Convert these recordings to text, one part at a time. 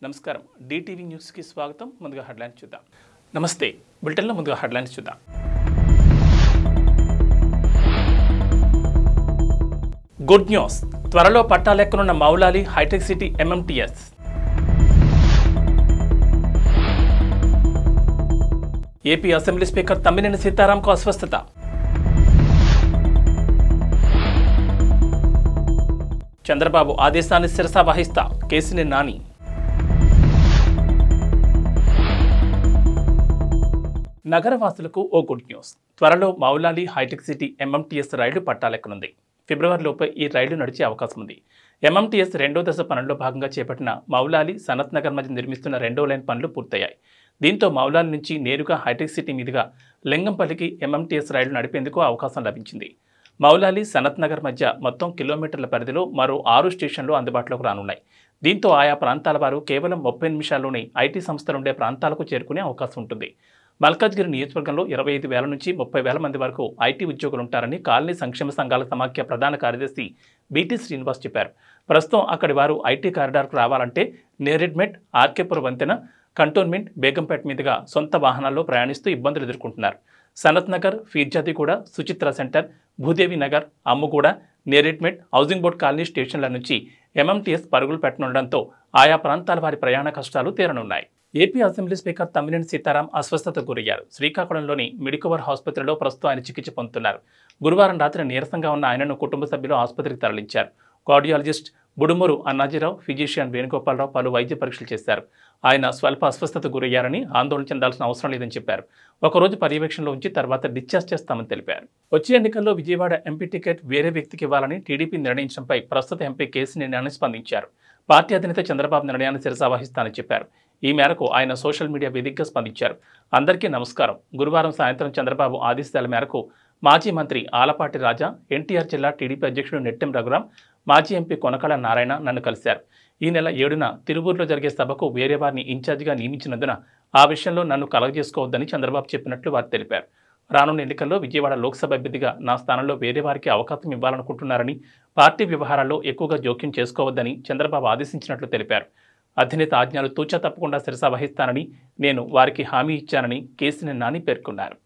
నమస్కారం DTV news కి స్వాగతం ముందుగా హెడ్లైన్స్ చూద్దాం నమస్తే బులెటిన్ లో ముందుగా హెడ్లైన్స్ చూద్దాం గుడ్ న్యూస్ త్వరలో పట్టాలెక్కనున్న Moulali hitech city MMTS AP assembly speaker Tammineni సీతారాంకు అస్వస్థత చంద్రబాబు ఆదేశాన్ని శిరసా వహిస్తా కేసినేని నాని నగరవాసులకు ఓ గుడ్ న్యూస్ త్వరలో మౌలాలి హైటెక్ సిటీ ఎంఎంటీఎస్ రైలు పట్టాలెక్కనుంది ఫిబ్రవరిలోపే ఈ రైలు నడిచే అవకాశం ఉంది ఎంఎంటీఎస్ రెండో దశ పనుల్లో భాగంగా చేపట్టిన మౌలాలి సనత్ నగర్ మధ్య నిర్మిస్తున్న రెండో లైన్ పనులు పూర్తయ్యాయి దీంతో మౌలాలి నుంచి నేరుగా హైటెక్ సిటీ మీదుగా లింగంపల్లికి ఎంఎంటీఎస్ రైలు నడిపేందుకు అవకాశం లభించింది మౌలాలి సనత్ నగర్ మధ్య మొత్తం కిలోమీటర్ల పరిధిలో మరో 6 స్టేషన్లు అందుబాటులోకి రానున్నాయి దీంతో ఆయా ప్రాంతాల వారు కేవలం 30 నిమిషాల్లోనే ఐటీ సంస్థలు ఉండే ప్రాంతాలకు చేరుకునే అవకాశం ఉంటుంది మల్కాజ్గిరి నియోజకవర్గంలో 25,000 నుంచి 30,000 మంది వరకు ఐటీ ఉద్యోగులు ఉంటారని కాలనీ సంక్షేమ సంఘాల సమాఖ్య ప్రధాన కార్యదర్శి బీటీ శ్రీనివాస్ చెప్పారు ప్రస్తుతం అక్కడి వారు ఐటీ కారిడార్కు రావాలంటే నేరెడ్మెట్ ఆర్కేపుర వంతెన కంటోన్మెంట్ బేగంపేట మీదుగా సొంత వాహనాల్లో ప్రయాణిస్తూ ఇబ్బందులు ఎదుర్కొంటున్నారు Sanath Nagar Peerzadiguda Suchitra centre Bhudevi Nagar Ammuguda Neredmet housing board colony స్టేషన్ల నుంచి ఎంఎంటీఎస్ పరుగులు పెట్టనుండడంతో ఆయా ప్రాంతాల వారి ప్రయాణ కష్టాలు తీరనున్నాయి AP assembly speaker Tammineni Sitaram అస్వస్థతకు గురయ్యారు శ్రీకాకుళంలోని మెడికవర్ ఆసుపత్రిలో ప్రస్తుతం ఆయన చికిత్స పొందుతున్నారు గురువారం రాత్రి నీరసంగా ఉన్న ఆయనను కుటుంబ సభ్యులు ఆసుపత్రికి తరలించారు కార్డియాలజిస్ట్ బుడుమూరు అన్నాజీరావు ఫిజిషియన్ వేణుగోపాలరావు పలు వైద్య పరీక్షలు చేశారు ఆయన స్వల్ప అస్వస్థతకు గురయ్యారని ఆందోళన చెందాల్సిన అవసరం లేదని చెప్పారు ఒకరోజు పర్యవేక్షణలో ఉంచి తర్వాత డిశ్చార్జ్ చేస్తామని తెలిపారు వచ్చే ఎన్నికల్లో విజయవాడ ఎంపీ టికెట్ వేరే వ్యక్తికి ఇవ్వాలని టీడీపీ నిర్ణయించడంపై ప్రస్తుత ఎంపీ కేసినేని నాని స్పందించారు పార్టీ అధినేత చంద్రబాబు నిర్ణయాన్ని శిరసా వహిస్తానని చెప్పారు ఈ మేరకు ఆయన సోషల్ మీడియా వేదికగా స్పందించారు అందరికీ నమస్కారం గురువారం సాయంత్రం చంద్రబాబు ఆదేశాల మేరకు మాజీ మంత్రి ఆలపాటి రాజా ఎన్టీఆర్ జిల్లా టీడీపీ అధ్యక్షుడు నెట్టెం రఘురాం మాజీ ఎంపీ కొనకళ నారాయణ నన్ను కలిశారు ఈ నెల 7న తిరువూరులో జరిగే సభకు వేరే వారిని ఇన్ఛార్జిగా నియమించినందున ఆ విషయంలో నన్ను కలగజేసుకోవద్దని చంద్రబాబు చెప్పినట్లు వారు తెలిపారు రానున్న ఎన్నికల్లో విజయవాడ లోక్సభ అభ్యర్థిగా నా స్థానంలో వేరే వారికి అవకాశం ఇవ్వాలనుకుంటున్నారని పార్టీ వ్యవహారాల్లో ఎక్కువగా జోక్యం చేసుకోవద్దని చంద్రబాబు ఆదేశించినట్లు తెలిపారు అధినేత ఆజ్ఞలు తూచా తప్పకుండా శిరసా వహిస్తానని నేను వారికి హామీ ఇచ్చానని కేసినేని నాని పేర్కొన్నారు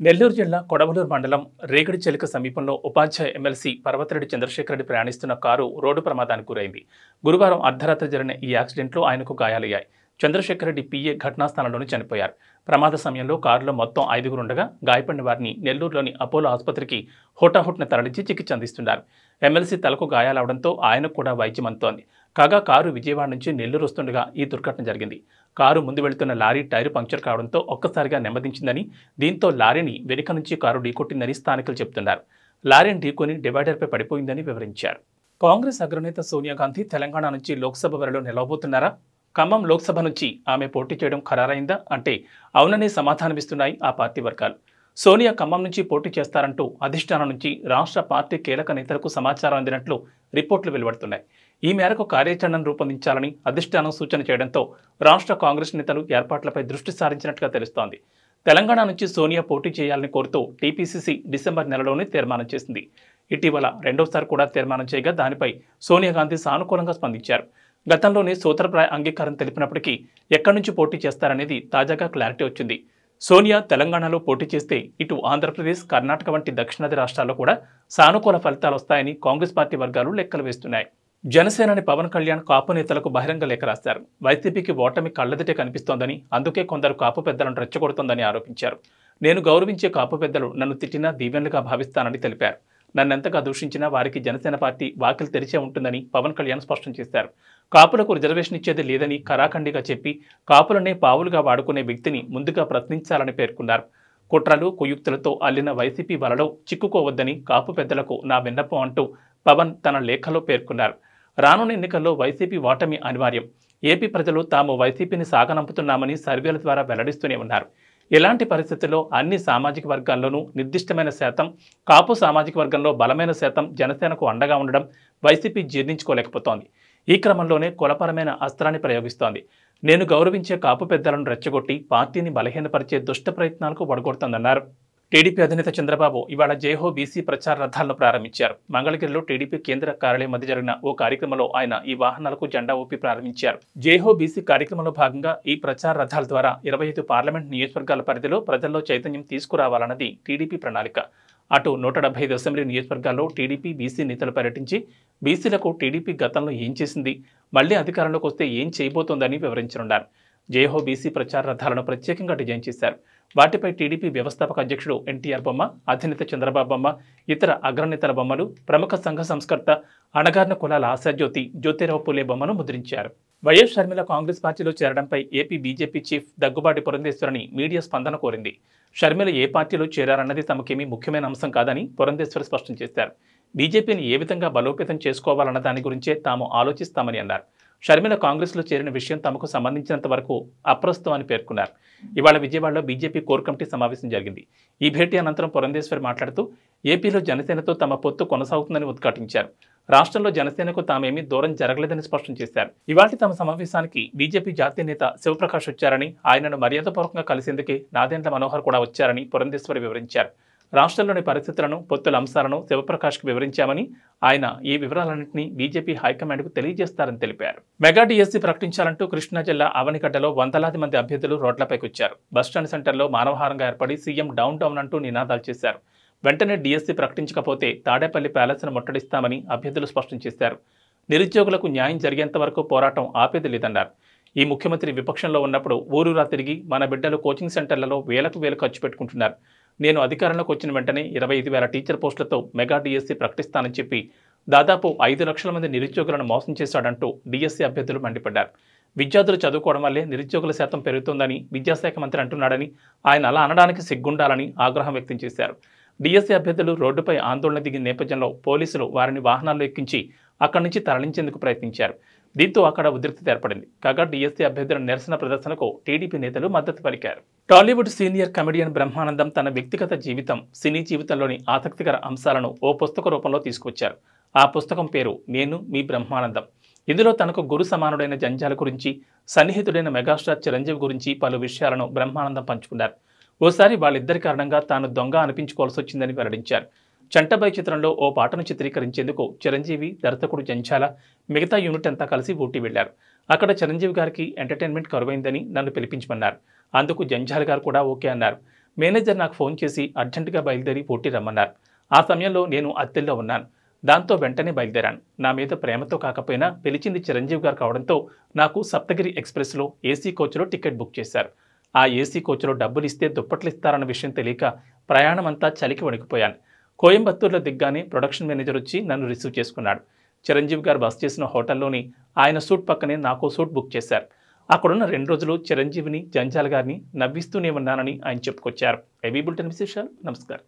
నెల్లూరు జిల్లా కొడవలూరు మండలం రేగడి చెలిక సమీపంలో ఉపాధ్యాయ ఎమ్మెల్సీ పర్వతరెడ్డి చంద్రశేఖర్ రెడ్డి ప్రయాణిస్తున్న కారు రోడ్డు ప్రమాదానికి గురైంది గురువారం అర్ధరాత్రి జరిగిన ఈ యాక్సిడెంట్లో ఆయనకు గాయాలయ్యాయి చంద్రశేఖర్ రెడ్డి పిఏ ఘటనా స్థలంలోనే చనిపోయారు ప్రమాద సమయంలో కారులో మొత్తం 5 ఉండగా గాయపడిన వారిని నెల్లూరులోని అపోలో ఆసుపత్రికి హోటాహుట్న తరలించి చికిత్స అందిస్తున్నారు ఎమ్మెల్సీ తలకు గాయాలవడంతో ఆయనకు కూడా వైద్యం అందుతోంది కాగా కారు విజయవాడ నుంచి నెల్లూరు వస్తుండగా ఈ దుర్ఘటన జరిగింది కారు ముందు వెళుతున్న లారీ టైరు పంక్చర్ కావడంతో ఒక్కసారిగా నెమ్మదించిందని దీంతో లారీని వెనుక నుంచి కారు ఢీకొట్టిందని స్థానికులు చెబుతున్నారు లారీని ఢీకొని డివైడర్పై పడిపోయిందని వివరించారు కాంగ్రెస్ అగ్రనేత సోనియా గాంధీ తెలంగాణ నుంచి లోక్సభ బరిలో నిలవబోతున్నారా ఖమ్మం లోక్సభ నుంచి ఆమె పోటీ చేయడం ఖరారైందా అంటే అవుననే సమాధానమిస్తున్నాయి ఆ పార్టీ వర్గాలు సోనియా ఖమ్మం నుంచి పోటీ చేస్తారంటూ అధిష్టానం నుంచి రాష్ట్ర పార్టీ కీలక నేతలకు సమాచారం అందినట్లు రిపోర్టులు వెలువడుతున్నాయి ఈ మేరకు కార్యాచరణను రూపొందించాలని అధిష్టానం సూచన చేయడంతో రాష్ట్ర కాంగ్రెస్ నేతలు ఏర్పాట్లపై దృష్టి సారించినట్లుగా తెలుస్తోంది తెలంగాణ నుంచి సోనియా పోటీ చేయాలని కోరుతూ టీపీసీసీ డిసెంబర్ నెలలోనే తీర్మానం చేసింది ఇటీవల రెండోసారి కూడా తీర్మానం చేయగా దానిపై సోనియా గాంధీ సానుకూలంగా స్పందించారు గతంలోనే సూత్రప్రాయ అంగీకారం తెలిపినప్పటికీ ఎక్కడి నుంచి పోటీ చేస్తారనేది తాజాగా క్లారిటీ వచ్చింది సోనియా తెలంగాణలో పోటీ చేస్తే ఇటు ఆంధ్రప్రదేశ్ కర్ణాటక వంటి దక్షిణాది రాష్ట్రాల్లో కూడా సానుకూల ఫలితాలు వస్తాయని కాంగ్రెస్ పార్టీ వర్గాలు లెక్కలు వేస్తున్నాయి జనసేనాని పవన్ కళ్యాణ్ కాపు నేతలకు బహిరంగ లేఖ రాశారు వైసీపీకి ఓటమి కళ్లదిటే కనిపిస్తోందని అందుకే కొందరు కాపు పెద్దలను రెచ్చగొడుతోందని ఆరోపించారు నేను గౌరవించే కాపు పెద్దలు నన్ను తిట్టినా దీవెనలుగా భావిస్తానని తెలిపారు నన్నెంతగా దూషించినా వారికి జనసేన పార్టీ వాకిలు తెరిచే ఉంటుందని పవన్ కళ్యాణ్ స్పష్టం చేశారు కాపులకు రిజర్వేషన్ ఇచ్చేది లేదని ఖరాఖండిగా చెప్పి కాపులనే పావులుగా వాడుకునే వ్యక్తిని ముందుగా ప్రశ్నించాలని పేర్కొన్నారు కుట్రలు కుయుక్తులతో అల్లిన వైసీపీ వలలో చిక్కుకోవద్దని కాపు పెద్దలకు నా విన్నపం అంటూ పవన్ తన లేఖలో పేర్కొన్నారు రానున్న ఎన్నికల్లో వైసీపీ ఓటమి అనివార్యం ఏపీ ప్రజలు తాము వైసీపీని సాగనంపుతున్నామని సర్వేల ద్వారా వెల్లడిస్తూనే ఉన్నారు ఇలాంటి పరిస్థితుల్లో అన్ని సామాజిక వర్గాల్లోనూ నిర్దిష్టమైన శాతం కాపు సామాజిక వర్గంలో బలమైన శాతం జనసేనకు అండగా ఉండడం వైసీపీ జీర్ణించుకోలేకపోతోంది ఈ క్రమంలోనే కులపరమైన అస్త్రాన్ని ప్రయోగిస్తోంది నేను గౌరవించే కాపు పెద్దలను రెచ్చగొట్టి పార్టీని బలహీనపరిచే దుష్ట ప్రయత్నాలకు ఒడగొడుతోందన్నారు టీడీపీ అధినేత చంద్రబాబు ఇవాళ జైహో బీసీ ప్రచార రథాలను ప్రారంభించారు. మంగళగిరిలో టీడీపీ కేంద్ర కార్యాలయం మధ్య జరిగిన ఓ కార్యక్రమంలో ఆయన ఈ వాహనాలకు జెండా ఊపి ప్రారంభించారు. జైహో బీసీ కార్యక్రమంలో భాగంగా ఈ ప్రచార రథాల ద్వారా 25 పార్లమెంట్ నియోజకవర్గాల పరిధిలో ప్రజల్లో చైతన్యం తీసుకురావాలన్నది టీడీపీ ప్రణాళిక. అటు 175 అసెంబ్లీ నియోజకవర్గాల్లో టీడీపీ బీసీ నేతలు పర్యటించి బీసీలకు టీడీపీ గతంలో ఏం చేసింది, మళ్లీ అధికారంలోకి వస్తే ఏం చేయబోతోందని వివరించనున్నారు. జైహో బీసీ ప్రచార రథాలను ప్రత్యేకంగా డిజైన్ చేశారు. వాటిపై టీడీపీ వ్యవస్థాపక అధ్యక్షుడు ఎన్టీఆర్ బొమ్మ, అధినేత చంద్రబాబు బొమ్మ, ఇతర అగ్రనేతల బొమ్మలు, ప్రముఖ సంఘ సంస్కర్త అణగారిన కులాల ఆశాజ్యోతి జ్యోతిరావు పూలే బొమ్మను ముద్రించారు. వైఎస్ షర్మిల కాంగ్రెస్ పార్టీలో చేరడంపై ఏపీ బీజేపీ చీఫ్ దగ్గుబాటి పురంధేశ్వరిని మీడియా స్పందన కోరింది. షర్మిల ఏ పార్టీలో చేరారన్నది తమకేమీ ముఖ్యమైన అంశం కాదని పురంధేశ్వరి స్పష్టం చేశారు. బీజేపీని ఏ విధంగా బలోపేతం చేసుకోవాలన్న దాని గురించే తాము ఆలోచిస్తామని అన్నారు. షర్మిల కాంగ్రెస్లో చేరిన విషయం తమకు సంబంధించినంత వరకు అప్రస్తుతం అని పేర్కొన్నారు. ఇవాళ విజయవాడలో బీజేపీ కోర్ కమిటీ సమావేశం జరిగింది. ఈ భేటీ అనంతరం పురంధేశ్వరి మాట్లాడుతూ ఏపీలో జనసేనతో తమ పొత్తు కొనసాగుతుందని ఉద్ఘాటించారు. రాష్ట్రంలో జనసేనకు తామేమీ దూరం జరగలేదని స్పష్టం చేశారు. ఇవాళ తమ సమావేశానికి బీజేపీ జాతీయ నేత శివప్రకాష్ వచ్చారని, ఆయనను మర్యాదపూర్వకంగా కలిసేందుకే నాదెండ్ల మనోహర్ కూడా వచ్చారని పురంధేశ్వరి వివరించారు. రాష్ట్రంలోని పరిస్థితులను, పొత్తుల అంశాలను శివప్రకాష్కు వివరించామని, ఆయన ఈ వివరాలన్నింటినీ బీజేపీ హైకమాండ్కు తెలియజేస్తారని తెలిపారు. మెగా డిఎస్సీ ప్రకటించాలంటూ కృష్ణా జిల్లా అవనిగడ్డలో వందలాది మంది అభ్యర్థులు రోడ్లపైకొచ్చారు. బస్టాండ్ సెంటర్లో మానవహారంగా ఏర్పడి సీఎం డౌన్ డౌన్ అంటూ నినాదాలు చేశారు. వెంటనే డిఎస్సీ ప్రకటించకపోతే తాడేపల్లి ప్యాలెస్ను ముట్టడిస్తామని అభ్యర్థులు స్పష్టం చేశారు. నిరుద్యోగులకు న్యాయం జరిగేంత వరకు పోరాటం ఆపేది లేదన్నారు. ఈ ముఖ్యమంత్రి విపక్షంలో ఉన్నప్పుడు ఊరూరా తిరిగి మన బిడ్డలు కోచింగ్ సెంటర్లలో వేలకు వేలు ఖర్చు పెట్టుకుంటున్నారు. నేను అధికారంలోకి వచ్చిన వెంటనే 25,000 టీచర్ పోస్టులతో మెగా డిఎస్సీ ప్రకటిస్తానని చెప్పి దాదాపు 5 లక్షల మంది నిరుద్యోగులను మోసం చేశాడంటూ డిఎస్సీ అభ్యర్థులు మండిపడ్డారు. విద్యార్థులు చదువుకోవడం వల్లే నిరుద్యోగుల శాతం పెరుగుతోందని విద్యాశాఖ మంత్రి అంటున్నాడని, ఆయన అలా అనడానికి సిగ్గుండాలని ఆగ్రహం వ్యక్తం చేశారు. డిఎస్సీ అభ్యర్థులు రోడ్డుపై ఆందోళన దిగిన నేపథ్యంలో పోలీసులు వారిని వాహనాల్లో ఎక్కించి అక్కడి నుంచి తరలించేందుకు ప్రయత్నించారు. దీంతో అక్కడ ఉద్రిక్తత ఏర్పడింది. కాగా డిఎస్సీ అభ్యర్థుల నిరసన ప్రదర్శనకు టీడీపీ నేతలు మద్దతు పలికారు. టాలీవుడ్ సీనియర్ కమెడియన్ బ్రహ్మానందం తన వ్యక్తిగత జీవితం, సినీ జీవితంలోని ఆసక్తికర అంశాలను ఓ పుస్తక రూపంలో తీసుకొచ్చారు. ఆ పుస్తకం పేరు నేను మీ బ్రహ్మానందం. ఇందులో తనకు గురు సమానుడైన జంజాల గురించి, సన్నిహితుడైన మెగాస్టార్ చిరంజీవి గురించి పలు విషయాలను బ్రహ్మానందం పంచుకున్నారు. ఓసారి వాళ్ళిద్దరి కారణంగా తాను దొంగ అనిపించుకోవాల్సి వచ్చిందని వెల్లడించారు. చంటబాయ్ చిత్రంలో ఓ పాటను చిత్రీకరించేందుకు చిరంజీవి, దర్శకుడు జంఛాల, మిగతా యూనిట్ అంతా కలిసి ఊటీ వెళ్లారు. అక్కడ చిరంజీవి గారికి ఎంటర్టైన్మెంట్ కరువైందని నన్ను పిలిపించమన్నారు. అందుకు జంఝాల గారు కూడా ఓకే అన్నారు. మేనేజర్ నాకు ఫోన్ చేసి అర్జెంటుగా బయలుదేరి ఊటీ రమ్మన్నారు. ఆ సమయంలో నేను అత్తెల్లో ఉన్నాను. దాంతో వెంటనే బయలుదేరాను. నా మీద ప్రేమతో కాకపోయినా పిలిచింది చిరంజీవి గారు కావడంతో నాకు సప్తగిరి ఎక్స్ప్రెస్లో ఏసీ కోచ్లో టికెట్ బుక్ చేశారు. ఆ ఏసీ కోచ్లో డబ్బులు ఇస్తే దుప్పట్లు ఇస్తారన్న విషయం తెలియక ప్రయాణం అంతా చలికి వణికిపోయాను. కోయంబత్తూరులో దిగ్గానే ప్రొడక్షన్ మేనేజర్ వచ్చి నన్ను రిసీవ్ చేసుకున్నాడు. చిరంజీవి గారు బస్ చేసిన హోటల్లోని ఆయన సూట్ పక్కనే నాకు సూట్ బుక్ చేశారు. అక్కడున్న 2 రోజులు చిరంజీవిని, జంజాల గారిని నవ్విస్తూనే ఉన్నానని ఆయన చెప్పుకొచ్చారు. ఏబీ బులెటిన్ విశేషాలు. నమస్కారం.